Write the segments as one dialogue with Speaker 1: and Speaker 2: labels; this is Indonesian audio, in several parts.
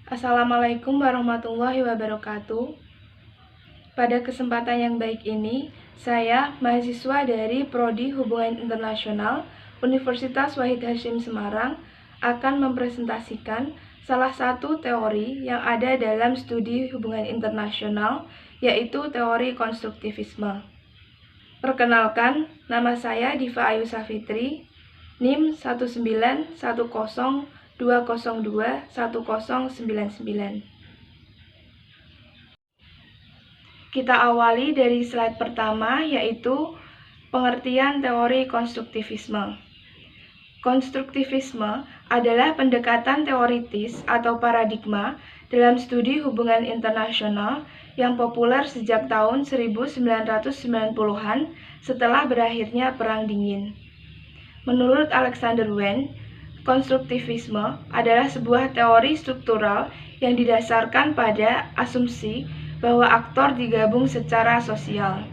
Speaker 1: Assalamualaikum warahmatullahi wabarakatuh. Pada kesempatan yang baik ini, saya, mahasiswa dari Prodi Hubungan Internasional Universitas Wahid Hasyim Semarang, akan mempresentasikan salah satu teori yang ada dalam studi hubungan internasional, yaitu teori konstruktivisme. Perkenalkan, nama saya Diva Ayu Safitri, NIM 19102021099. Kita awali dari slide pertama, yaitu pengertian teori konstruktivisme. Konstruktivisme adalah pendekatan teoritis atau paradigma dalam studi hubungan internasional yang populer sejak tahun 1990-an setelah berakhirnya Perang Dingin. Menurut Alexander Wen, konstruktivisme adalah sebuah teori struktural yang didasarkan pada asumsi bahwa aktor digabung secara sosial.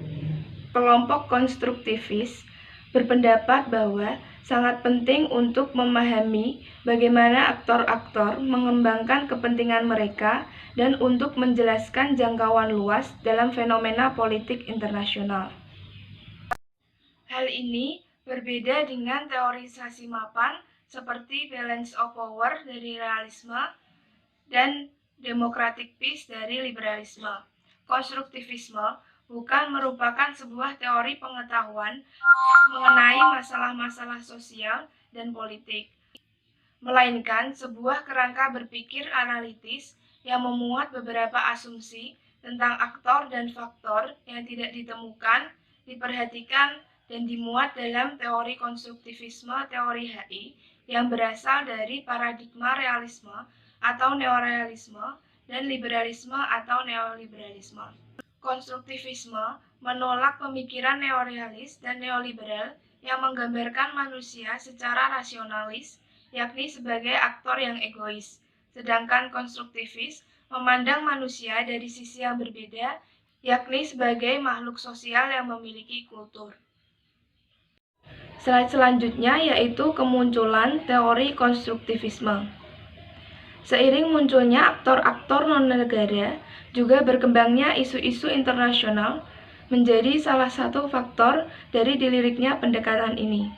Speaker 1: Kelompok konstruktivis berpendapat bahwa sangat penting untuk memahami bagaimana aktor-aktor mengembangkan kepentingan mereka dan untuk menjelaskan jangkauan luas dalam fenomena politik internasional. Hal ini berbeda dengan teorisasi mapan seperti balance of power dari realisme dan democratic peace dari liberalisme. Konstruktivisme bukan merupakan sebuah teori pengetahuan mengenai masalah-masalah sosial dan politik, melainkan sebuah kerangka berpikir analitis yang memuat beberapa asumsi tentang aktor dan faktor yang tidak ditemukan, diperhatikan, dan dimuat dalam teori konstruktivisme teori HI yang berasal dari paradigma realisme atau neorealisme dan liberalisme atau neoliberalisme. Konstruktivisme menolak pemikiran neorealis dan neoliberal yang menggambarkan manusia secara rasionalis, yakni sebagai aktor yang egois, sedangkan konstruktivis memandang manusia dari sisi yang berbeda, yakni sebagai makhluk sosial yang memiliki kultur. Slide selanjutnya yaitu kemunculan teori konstruktivisme. Seiring munculnya aktor-aktor non-negara, juga berkembangnya isu-isu internasional menjadi salah satu faktor dari diliriknya pendekatan ini.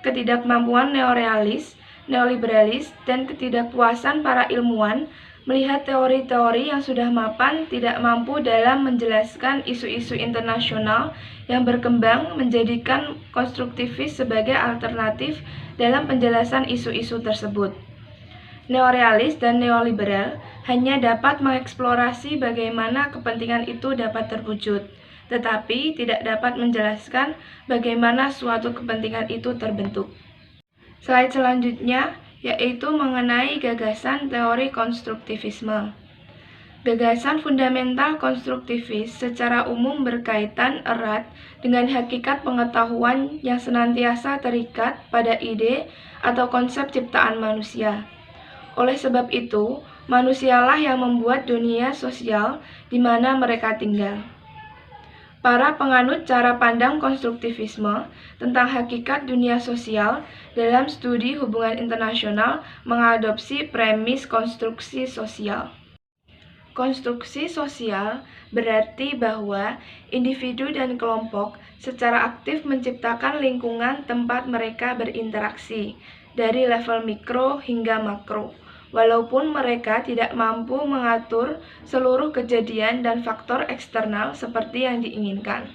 Speaker 1: Ketidakmampuan neorealis, neoliberalis, dan ketidakpuasan para ilmuwan melihat teori-teori yang sudah mapan tidak mampu dalam menjelaskan isu-isu internasional yang berkembang menjadikan konstruktivis sebagai alternatif dalam penjelasan isu-isu tersebut. Neorealis dan neoliberal hanya dapat mengeksplorasi bagaimana kepentingan itu dapat terwujud, tetapi tidak dapat menjelaskan bagaimana suatu kepentingan itu terbentuk. Slide selanjutnya yaitu mengenai gagasan teori konstruktivisme. Gagasan fundamental konstruktivis secara umum berkaitan erat dengan hakikat pengetahuan yang senantiasa terikat pada ide atau konsep ciptaan manusia. Oleh sebab itu, manusialah yang membuat dunia sosial di mana mereka tinggal. Para penganut cara pandang konstruktivisme tentang hakikat dunia sosial dalam studi hubungan internasional mengadopsi premis konstruksi sosial. Konstruksi sosial berarti bahwa individu dan kelompok secara aktif menciptakan lingkungan tempat mereka berinteraksi, dari level mikro hingga makro, walaupun mereka tidak mampu mengatur seluruh kejadian dan faktor eksternal seperti yang diinginkan.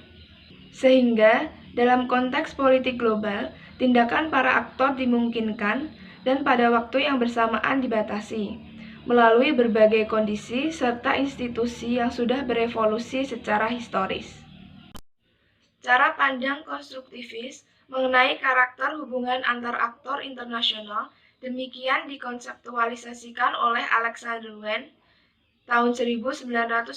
Speaker 1: Sehingga, dalam konteks politik global, tindakan para aktor dimungkinkan dan pada waktu yang bersamaan dibatasi, melalui berbagai kondisi serta institusi yang sudah berevolusi secara historis. Cara pandang konstruktivis mengenai karakter hubungan antar aktor internasional demikian dikonseptualisasikan oleh Alexander Wen tahun 1992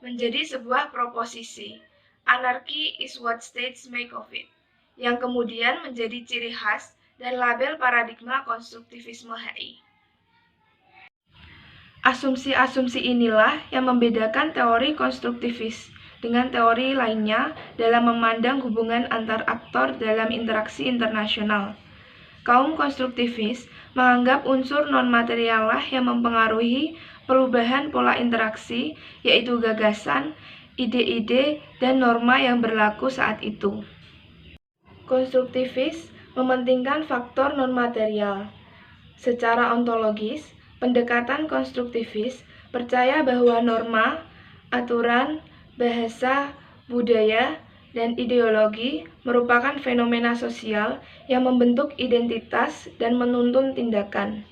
Speaker 1: menjadi sebuah proposisi, "Anarchy is what states make of it", yang kemudian menjadi ciri khas dan label paradigma konstruktivisme HI. Asumsi-asumsi inilah yang membedakan teori konstruktivis dengan teori lainnya dalam memandang hubungan antar aktor dalam interaksi internasional. Kaum konstruktivis menganggap unsur non-material lah yang mempengaruhi perubahan pola interaksi, yaitu gagasan, ide-ide, dan norma yang berlaku saat itu. Konstruktivis mementingkan faktor non-material. Secara ontologis, pendekatan konstruktivis percaya bahwa norma, aturan, bahasa, budaya, dan ideologi merupakan fenomena sosial yang membentuk identitas dan menuntun tindakan.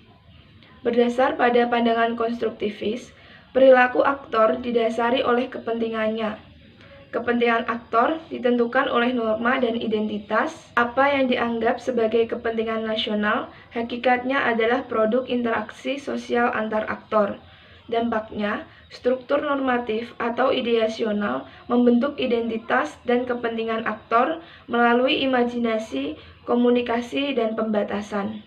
Speaker 1: Berdasar pada pandangan konstruktivis, perilaku aktor didasari oleh kepentingannya. Kepentingan aktor ditentukan oleh norma dan identitas. Apa yang dianggap sebagai kepentingan nasional, hakikatnya adalah produk interaksi sosial antar aktor. Dampaknya, struktur normatif atau ideasional membentuk identitas dan kepentingan aktor melalui imajinasi, komunikasi, dan pembatasan.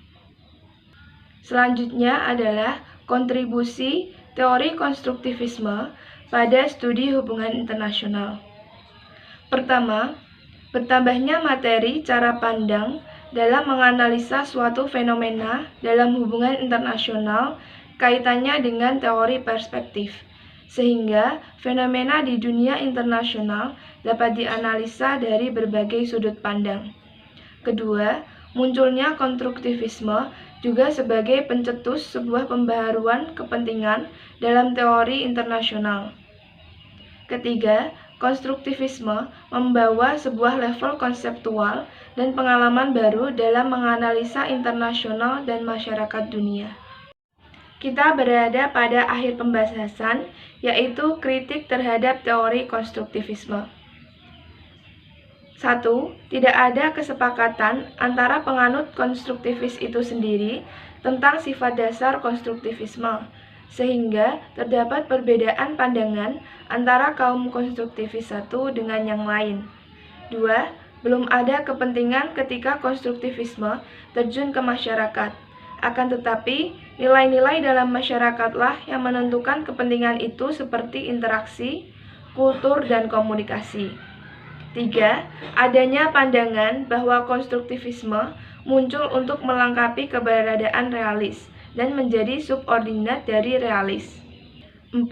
Speaker 1: Selanjutnya adalah kontribusi teori konstruktivisme pada studi hubungan internasional. Pertama, bertambahnya materi cara pandang dalam menganalisa suatu fenomena dalam hubungan internasional kaitannya dengan teori perspektif, sehingga fenomena di dunia internasional dapat dianalisa dari berbagai sudut pandang. Kedua, munculnya konstruktivisme juga sebagai pencetus sebuah pembaharuan kepentingan dalam teori internasional. Ketiga, konstruktivisme membawa sebuah level konseptual dan pengalaman baru dalam menganalisa internasional dan masyarakat dunia. Kita berada pada akhir pembahasan, yaitu kritik terhadap teori konstruktivisme. 1. Tidak ada kesepakatan antara penganut konstruktivis itu sendiri tentang sifat dasar konstruktivisme, sehingga terdapat perbedaan pandangan antara kaum konstruktivis satu dengan yang lain. 2. Belum ada kepentingan ketika konstruktivisme terjun ke masyarakat. Akan tetapi, nilai-nilai dalam masyarakatlah yang menentukan kepentingan itu seperti interaksi, kultur, dan komunikasi. 3. Adanya pandangan bahwa konstruktivisme muncul untuk melengkapi keberadaan realis dan menjadi subordinat dari realis. 4.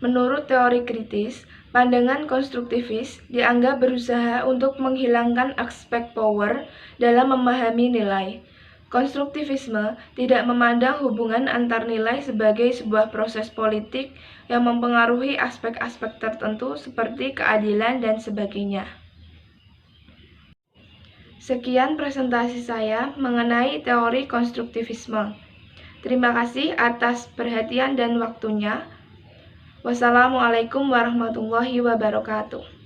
Speaker 1: Menurut teori kritis, pandangan konstruktivis dianggap berusaha untuk menghilangkan aspek power dalam memahami nilai. Konstruktivisme tidak memandang hubungan antar nilai sebagai sebuah proses politik yang mempengaruhi aspek-aspek tertentu seperti keadilan dan sebagainya. Sekian presentasi saya mengenai teori konstruktivisme. Terima kasih atas perhatian dan waktunya. Wassalamualaikum warahmatullahi wabarakatuh.